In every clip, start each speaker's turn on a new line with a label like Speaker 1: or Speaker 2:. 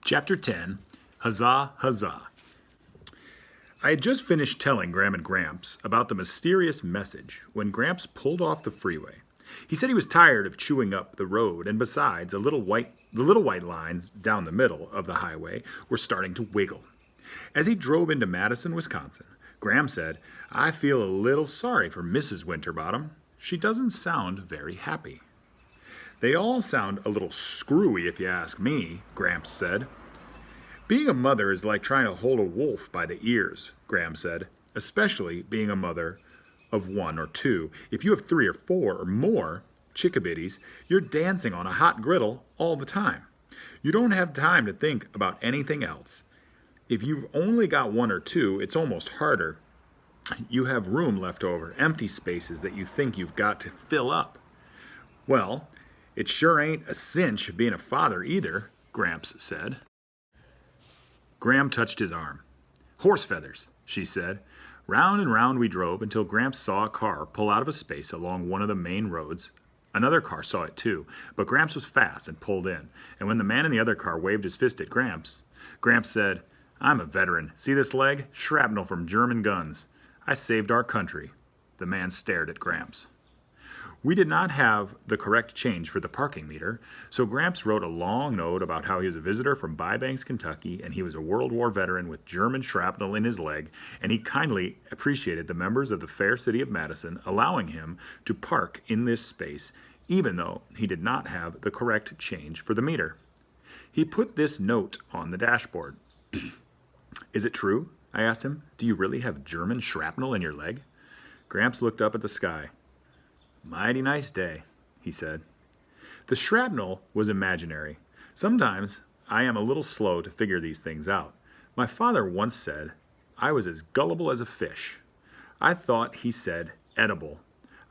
Speaker 1: Chapter 10, Huzzah, Huzzah. I had just finished telling Graham and Gramps about the mysterious message when Gramps pulled off the freeway. He said he was tired of chewing up the road, and besides, the little white lines down the middle of the highway were starting to wiggle. As he drove into Madison, Wisconsin, Graham said, "I feel a little sorry for Mrs. Winterbottom. She doesn't sound very happy." "They all sound a little screwy if you ask me," Gramps said. "Being a mother is like trying to hold a wolf by the ears," Graham said, "especially being a mother of one or two. If you have 3 or 4 or more chickabiddies, you're dancing on a hot griddle all the time. You don't have time to think about anything else. If you've only got 1 or 2, it's almost harder. You have room left over, empty spaces that you think you've got to fill up." "Well, it sure ain't a cinch being a father either," Gramps said. Graham touched his arm. "Horse feathers," she said. Round and round we drove until Gramps saw a car pull out of a space along one of the main roads. Another car saw it too, but Gramps was fast and pulled in. And when the man in the other car waved his fist at Gramps said, "I'm a veteran. See this leg? Shrapnel from German guns. I saved our country." The man stared at Gramps. We did not have the correct change for the parking meter, so Gramps wrote a long note about how he was a visitor from Bybanks, Kentucky, and he was a World War veteran with German shrapnel in his leg, and he kindly appreciated the members of the fair city of Madison allowing him to park in this space, even though he did not have the correct change for the meter. He put this note on the dashboard. "Is it true?" I asked him. "Do you really have German shrapnel in your leg?" Gramps looked up at the sky. "Mighty nice day," he said. The shrapnel was imaginary. Sometimes I am a little slow to figure these things out. My father once said I was as gullible as a fish. I thought he said edible.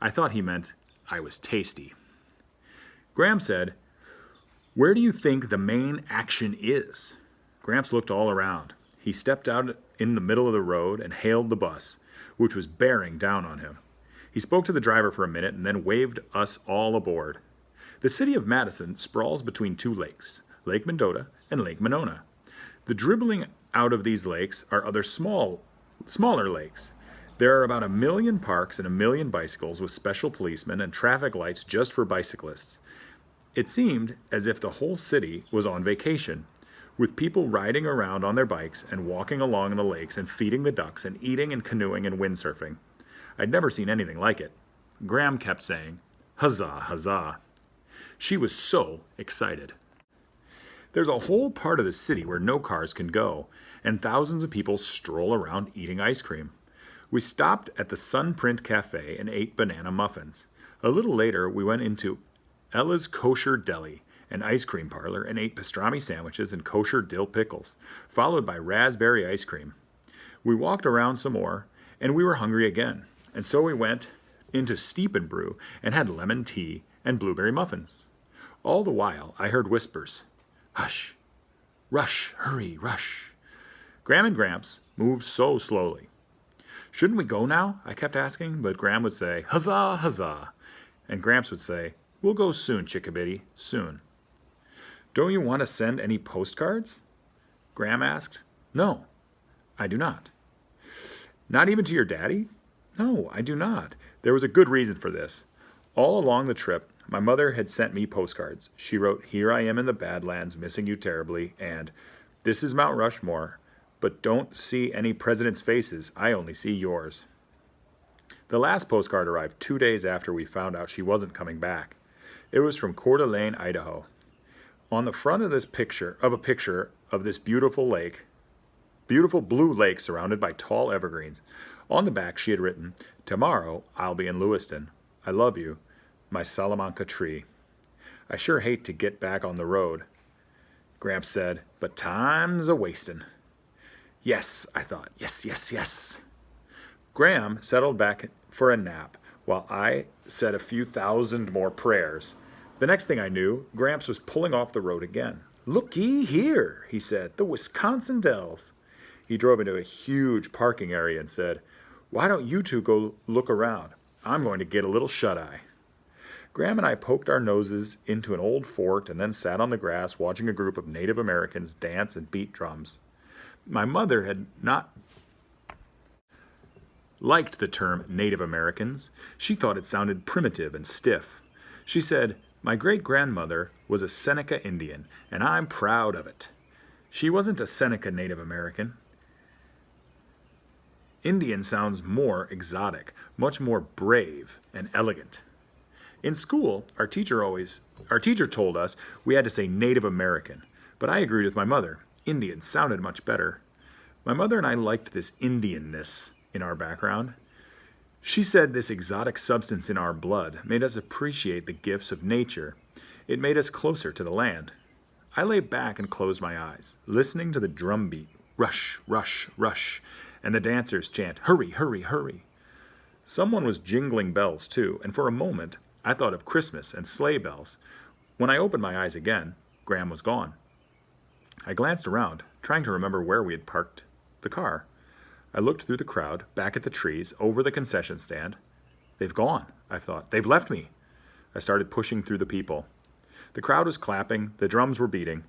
Speaker 1: I thought he meant I was tasty. Graham said, "Where do you think the main action is?" Gramps looked all around. He stepped out in the middle of the road and hailed the bus, which was bearing down on him. He spoke to the driver for a minute and then waved us all aboard. The city of Madison sprawls between 2 lakes, Lake Mendota and Lake Monona. The dribbling out of these lakes are other smaller lakes. There are about 1 million parks and 1 million bicycles with special policemen and traffic lights just for bicyclists. It seemed as if the whole city was on vacation, with people riding around on their bikes and walking along the lakes and feeding the ducks and eating and canoeing and windsurfing. I'd never seen anything like it. Graham kept saying, "Huzzah, huzzah." She was so excited. There's a whole part of the city where no cars can go, and thousands of people stroll around eating ice cream. We stopped at the Sunprint Cafe and ate banana muffins. A little later, we went into Ella's Kosher Deli, an ice cream parlor, and ate pastrami sandwiches and kosher dill pickles, followed by raspberry ice cream. We walked around some more, and we were hungry again. And so we went into Steep and Brew and had lemon tea and blueberry muffins. All the while, I heard whispers. "Hush! Rush! Hurry! Rush!" Graham and Gramps moved so slowly. "Shouldn't we go now?" I kept asking, but Graham would say, "Huzzah! Huzzah!" And Gramps would say, "We'll go soon, chickabiddy, soon." "Don't you want to send any postcards?" Graham asked. "No, I do not." "Not even to your daddy?" "No, I do not." There was a good reason for this. All along the trip, my mother had sent me postcards. She wrote, "Here I am in the Badlands, missing you terribly," and "This is Mount Rushmore, but don't see any presidents' faces. I only see yours." The last postcard arrived 2 days after we found out she wasn't coming back. It was from Coeur d'Alene, Idaho. On the front of a picture of this beautiful blue lake surrounded by tall evergreens. On the back, she had written, "Tomorrow, I'll be in Lewiston. I love you, my Salamanca tree." "I sure hate to get back on the road," Gramps said, "but time's a-wastin'." Yes, I thought. Yes, yes, yes. Graham settled back for a nap while I said a few thousand more prayers. The next thing I knew, Gramps was pulling off the road again. "Looky here," he said, "the Wisconsin Dells." He drove into a huge parking area and said, "Why don't you two go look around? I'm going to get a little shut-eye." Graham and I poked our noses into an old fort and then sat on the grass watching a group of Native Americans dance and beat drums. My mother had not liked the term Native Americans. She thought it sounded primitive and stiff. She said, "My great-grandmother was a Seneca Indian, and I'm proud of it." She wasn't a Seneca Native American. Indian sounds more exotic, much more brave and elegant. In school, our teacher told us we had to say Native American, but I agreed with my mother. Indian sounded much better. My mother and I liked this Indianness in our background. She said this exotic substance in our blood made us appreciate the gifts of nature. It made us closer to the land. I lay back and closed my eyes, listening to the drum beat, rush, rush, rush, and the dancers chant, hurry, hurry, hurry. Someone was jingling bells too, and for a moment I thought of Christmas and sleigh bells. When I opened my eyes again, Graham was gone. I glanced around, trying to remember where we had parked the car. I looked through the crowd, back at the trees, over the concession stand. They've gone, I thought. They've left me. I started pushing through the people. The crowd was clapping, the drums were beating.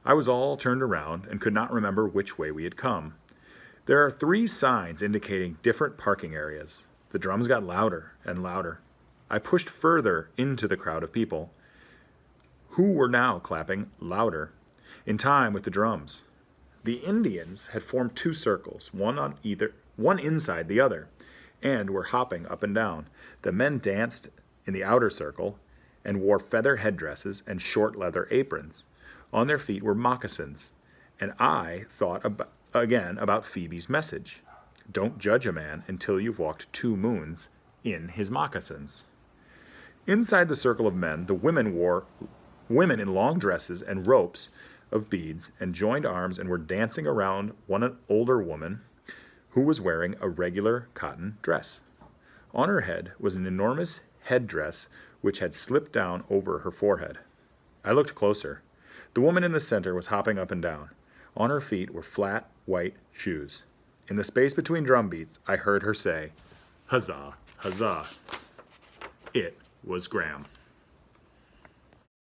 Speaker 1: I was all turned around and could not remember which way we had come. There are 3 signs indicating different parking areas. The drums got louder and louder. I pushed further into the crowd of people, who were now clapping louder, in time with the drums. The Indians had formed 2 circles, one inside the other, and were hopping up and down. The men danced in the outer circle and wore feather headdresses and short leather aprons. On their feet were moccasins, and I thought again about Phoebe's message. Don't judge a man until you've walked 2 moons in his moccasins. Inside the circle of men, the women in long dresses and ropes of beads and joined arms and were dancing around one older woman who was wearing a regular cotton dress. On her head was an enormous headdress which had slipped down over her forehead. I looked closer. The woman in the center was hopping up and down. On her feet were flat, white shoes. In the space between drum beats, I heard her say, "Huzzah, huzzah." It was Graham.